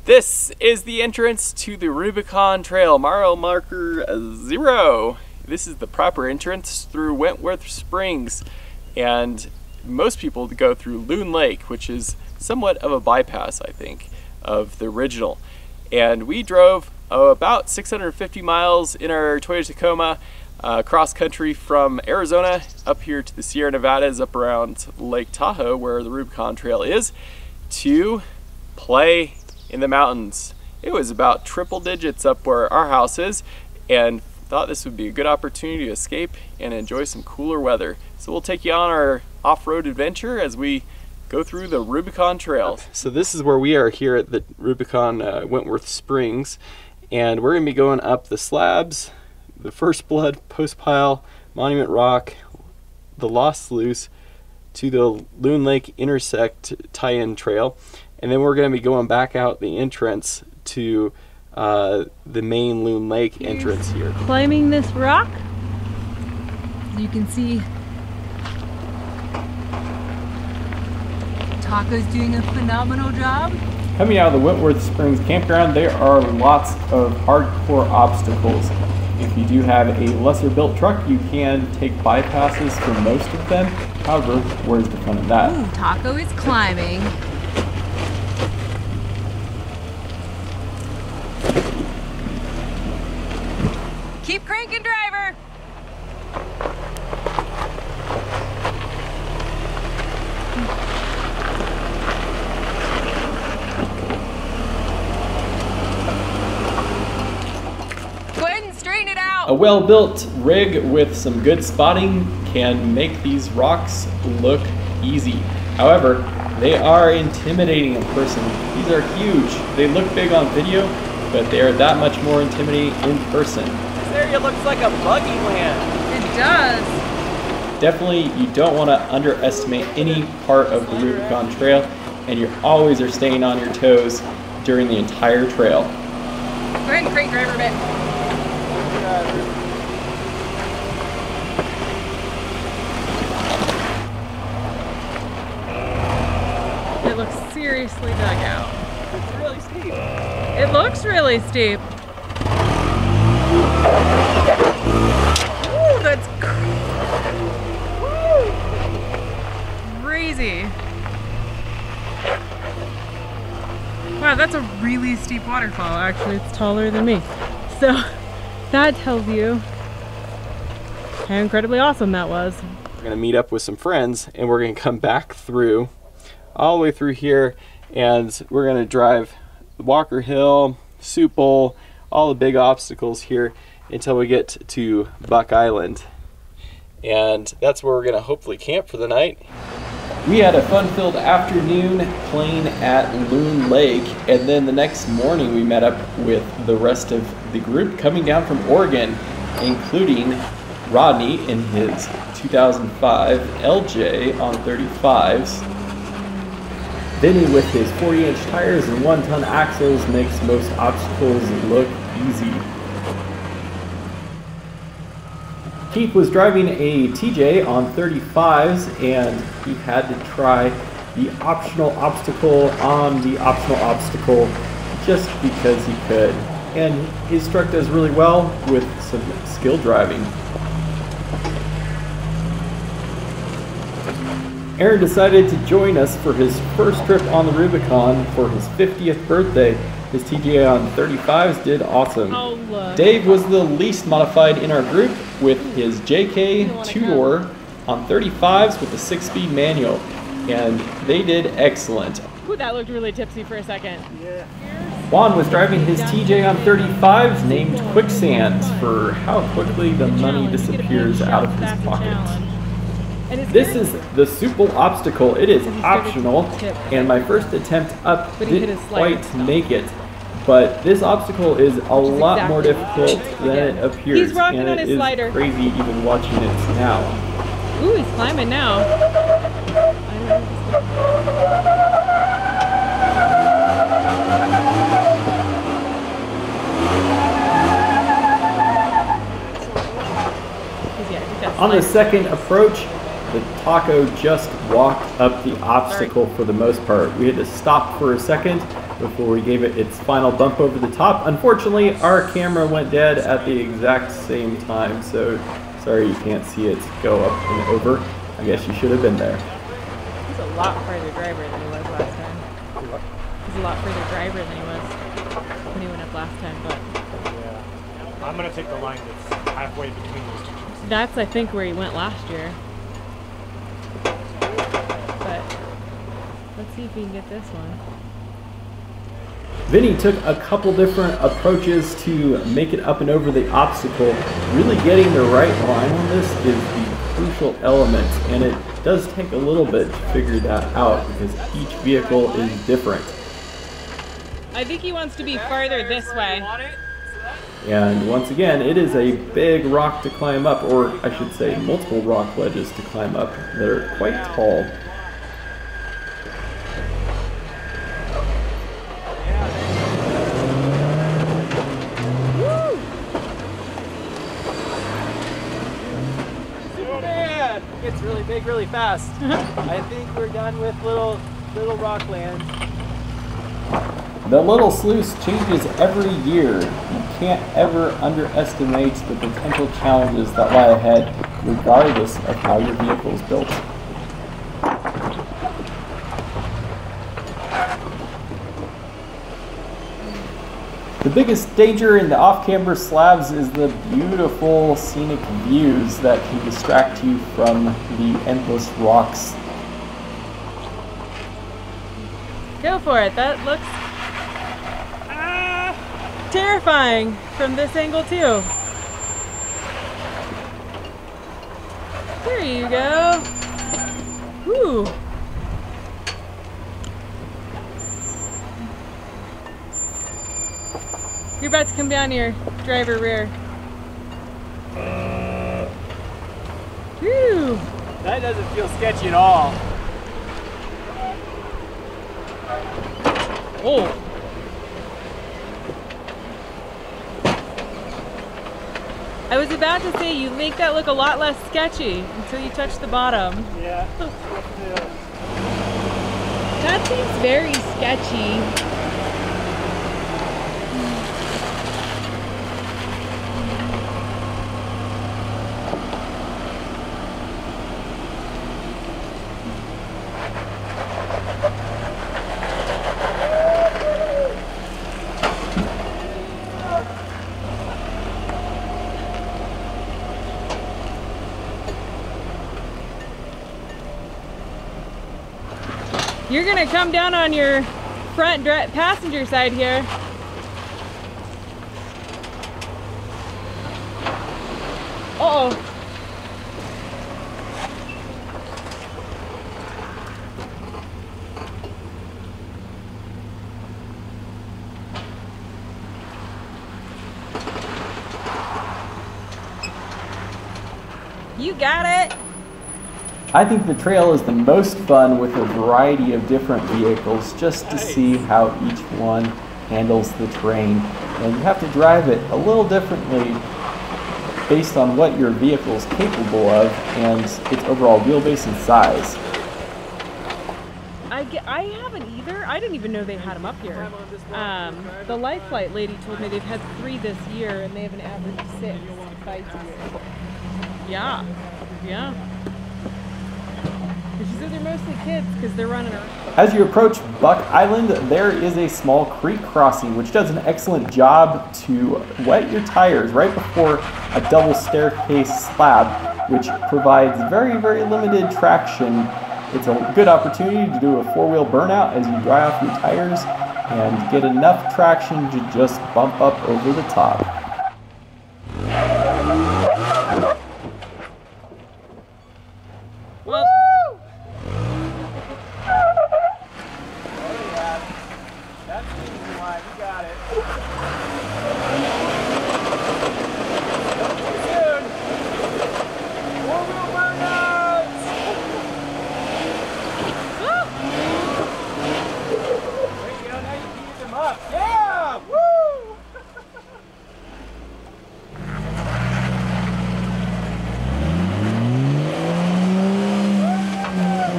This is the entrance to the Rubicon Trail, mile marker 0. This is the proper entrance through Wentworth Springs, and most people go through Loon Lake, which is somewhat of a bypass, I think, of the original. And we drove about 650 miles in our Toyota Tacoma cross country from Arizona up here to the Sierra Nevadas, up around Lake Tahoe, where the Rubicon Trail is, to play in the mountains. It was about triple digits up where our house is, and thought this would be a good opportunity to escape and enjoy some cooler weather. So we'll take you on our off-road adventure as we go through the Rubicon Trail. So this is where we are here at the Rubicon Wentworth Springs, and we're going to be going up the slabs, the First Blood, Post Pile, Monument Rock, the Lost Sluice, to the Loon Lake Intersect tie-in trail. And then we're going to be going back out the entrance to the main Loon Lake entrance here. Climbing this rock, as you can see, Taco's doing a phenomenal job. Coming out of the Wentworth Springs campground, there are lots of hardcore obstacles. If you do have a lesser built truck, you can take bypasses for most of them. However, where's the fun of that? Ooh, Taco is climbing. Keep cranking, driver! Go ahead and straighten it out! A well-built rig with some good spotting can make these rocks look easy. However, they are intimidating in person. These are huge. They look big on video, but they are that much more intimidating in person. This area looks like a buggy land. It does. Definitely, you don't want to underestimate any part of the Rubicon Trail, and you always are staying on your toes during the entire trail. Go ahead and crank driver a bit. It looks seriously dug out. It's really steep. It looks really steep. Ooh, that's crazy. Wow, that's a really steep waterfall. Actually, it's taller than me. So that tells you how incredibly awesome that was. We're gonna meet up with some friends, and we're gonna come back through, all the way through here, and we're gonna drive Walker Hill, Soup Bowl, all the big obstacles here until we get to Buck Island. And that's where we're gonna hopefully camp for the night. We had a fun-filled afternoon playing at Loon Lake, and then the next morning we met up with the rest of the group coming down from Oregon, including Rodney in his 2005 LJ on 35s. Vinny with his 40-inch tires and 1-ton axles makes most obstacles look easy. Keith was driving a TJ on 35s, and he had to try the optional obstacle on the optional obstacle just because he could. And his truck does really well with some skill driving. Aaron decided to join us for his first trip on the Rubicon for his 50th birthday. His TGA on 35s did awesome. Dave was the least modified in our group with his JK two-door on 35s with a 6-speed manual, and they did excellent. Ooh, that looked really tipsy for a second. Yeah. Juan was driving his TJ on 35s named Quicksand for how quickly the money disappears out of his pocket. This is the Soup Bowl obstacle. It is optional, and my first attempt up didn't quite make it. But this obstacle is a lot more difficult than it appears, and it is crazy even watching it now. Ooh, he's climbing now. On the second approach, the Taco just walked up the obstacle for the most part. We had to stop for a second. before we gave it its final bump over the top. Unfortunately, our camera went dead at the exact same time, so sorry you can't see it go up and over. I guess you should have been there. He's a lot further driver than he was last time. He's a lot further driver than he was when he went up last time, but... Yeah. I'm going to take the line that's halfway between those two trees. That's, I think, where he went last year. But let's see if we can get this one. Vinny took a couple different approaches to make it up and over the obstacle. Really getting the right line on this is the crucial element, and it does take a little bit to figure that out because each vehicle is different. I think he wants to be farther this way. And once again, it is a big rock to climb up, or I should say multiple rock ledges to climb up that are quite tall. It's really big, really fast. I think we're done with little rock land. The little sluice changes every year. You can't ever underestimate the potential challenges that lie ahead, regardless of how your vehicle is built. The biggest danger in the off-camber slabs is the beautiful scenic views that can distract you from the endless rocks. Go for it. That looks terrifying from this angle too. There you go. Woo. You're about to come down your driver rear. Woo. That doesn't feel sketchy at all. Oh. I was about to say you make that look a lot less sketchy until you touch the bottom. Yeah. That seems very sketchy. You're gonna come down on your front passenger side here. Uh-oh. You got it. I think the trail is the most fun with a variety of different vehicles just to see how each one handles the terrain. And you have to drive it a little differently based on what your vehicle is capable of and its overall wheelbase and size. I haven't either. I didn't even know they had them up here. The Life Flight lady told me they've had 3 this year and they have an average of 6 fights a year. Yeah. Yeah. She said they're mostly kids because they're running around. As you approach Buck Island, there is a small creek crossing which does an excellent job to wet your tires right before a double staircase slab, which provides very, very limited traction. It's a good opportunity to do a 4-wheel burnout as you dry off your tires and get enough traction to just bump up over the top. Well, That's the reason why we got it. Don't too soon. 4-wheel burnouts. There you go. Now you can use them up. Yeah. Woo.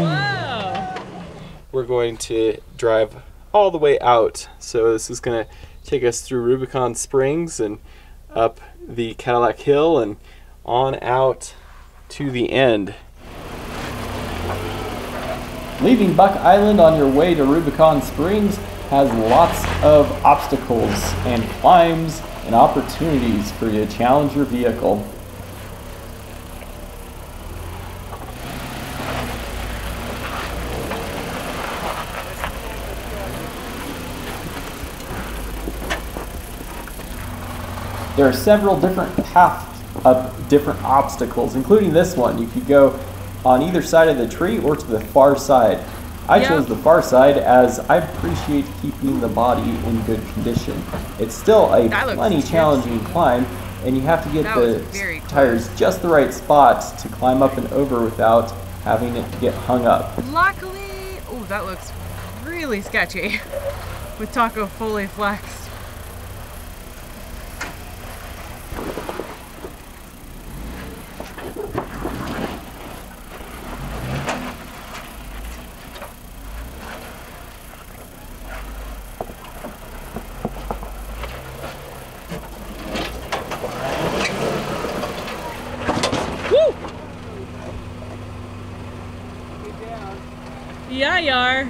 wow. We're going to drive all the way out. So this is going to take us through Rubicon Springs and up the Cadillac Hill and on out to the end. Leaving Buck Island on your way to Rubicon Springs has lots of obstacles and climbs and opportunities for you to challenge your vehicle. There are several different paths of different obstacles, including this one. You could go on either side of the tree or to the far side. I chose the far side as I appreciate keeping the body in good condition. It's still a plenty challenging climb, and you have to get the tires just the right spot to climb up and over without having it get hung up. Luckily, oh, that looks really sketchy with Taco fully flexed. Yeah, you are.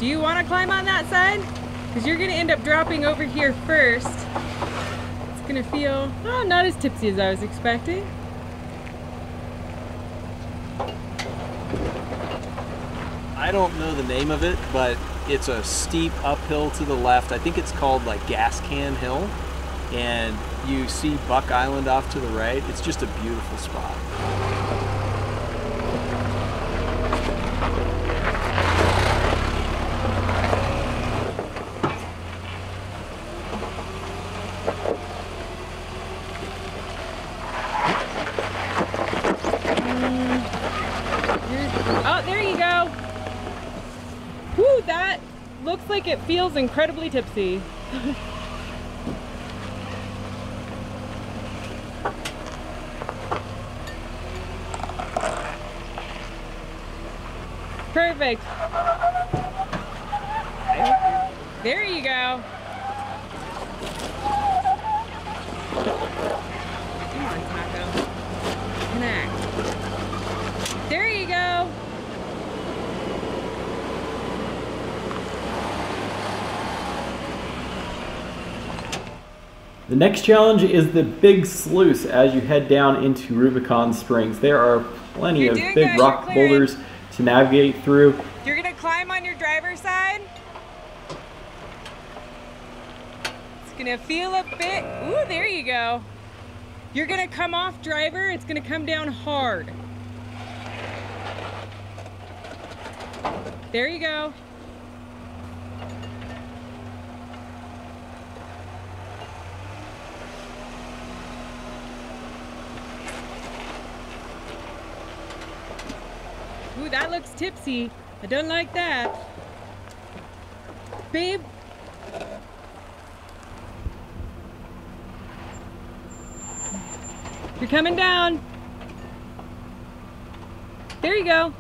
Do you want to climb on that side? Because you're going to end up dropping over here first. It's going to feel, oh, not as tipsy as I was expecting. I don't know the name of it, but it's a steep uphill to the left. I think it's called like Gas Can Hill, and you see Buck Island off to the right. It's just a beautiful spot. Oh, there you go. Woo, that looks like it feels incredibly tipsy. Perfect. There you go. Come on, Taco. Connect. There you go. The next challenge is the Big Sluice as you head down into Rubicon Springs. There are plenty of big rock boulders to navigate through. You're gonna climb on your driver's side. It's gonna feel a bit, ooh, there you go. You're gonna come off driver, it's gonna come down hard. There you go. Ooh, that looks tipsy. I don't like that. Babe. You're coming down. There you go.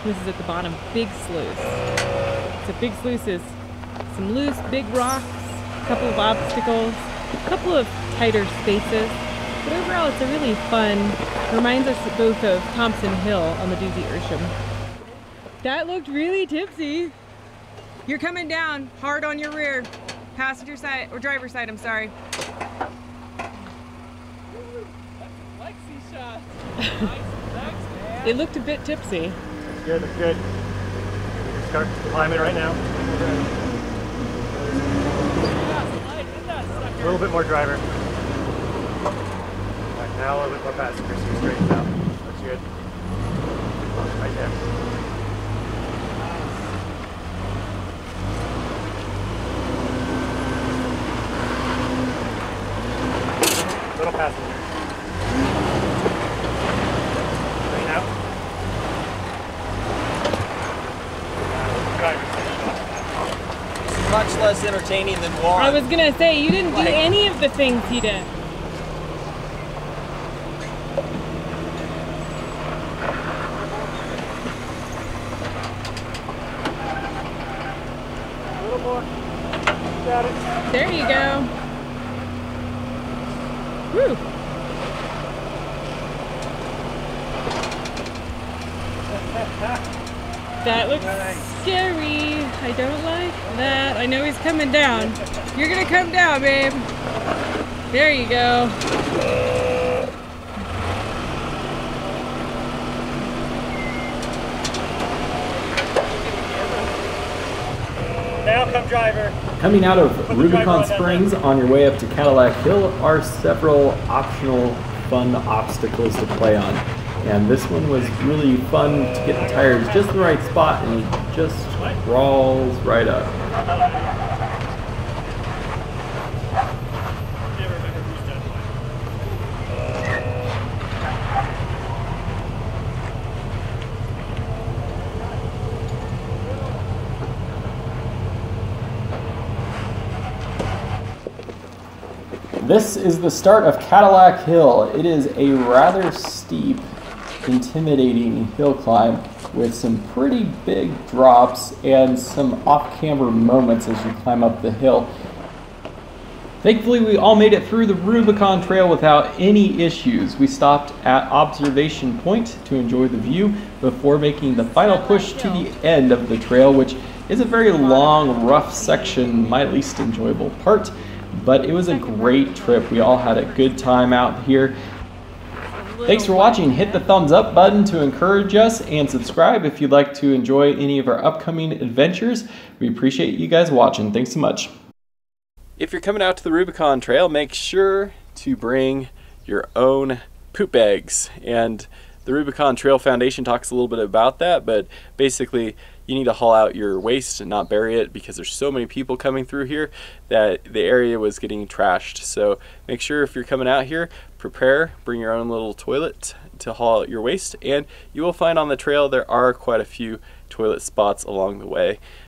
This is at the bottom, Big Sluice. So Big Sluice is some loose, big rocks, a couple of obstacles, a couple of tighter spaces. But overall, it's a really fun, reminds us both of Thompson Hill on the Doozy Ursham. That looked really tipsy. You're coming down hard on your rear, passenger side, or driver's side, I'm sorry. That's a Lexi shot. Nice. It looked a bit tipsy. Good, that's good. Start climbing right now. A little bit more driver. Right, now a little bit more passenger, so you straighten out. That's good. Right there. Little passenger. Right now? It's much less entertaining than one. I was gonna say, you didn't do any of the things he did. A little more. Got it. There you go. Woo. That looks scary. I don't like that. I know he's coming down. You're gonna come down, babe. There you go. Now come driver. Coming out of Rubicon Springs on your way up to Cadillac Hill are several optional fun obstacles to play on. And this one was really fun to get the tires just in the right spot, and it just crawls right up. This is the start of Cadillac Hill. It is a rather steep, intimidating hill climb with some pretty big drops and some off-camber moments as you climb up the hill. Thankfully, we all made it through the Rubicon Trail without any issues. We stopped at Observation Point to enjoy the view before making the final push to the end of the trail, which is a very long, rough section, my least enjoyable part. But it was a great trip. We all had a good time out here. Thanks for watching. Hit the thumbs up button to encourage us, and subscribe if you'd like to enjoy any of our upcoming adventures. We appreciate you guys watching. Thanks so much. If you're coming out to the Rubicon Trail, make sure to bring your own poop bags. And the Rubicon Trail Foundation talks a little bit about that, but basically you need to haul out your waste and not bury it, because there's so many people coming through here that the area was getting trashed. So make sure if you're coming out here, bring your own little toilet to haul out your waste, and you will find on the trail there are quite a few toilet spots along the way.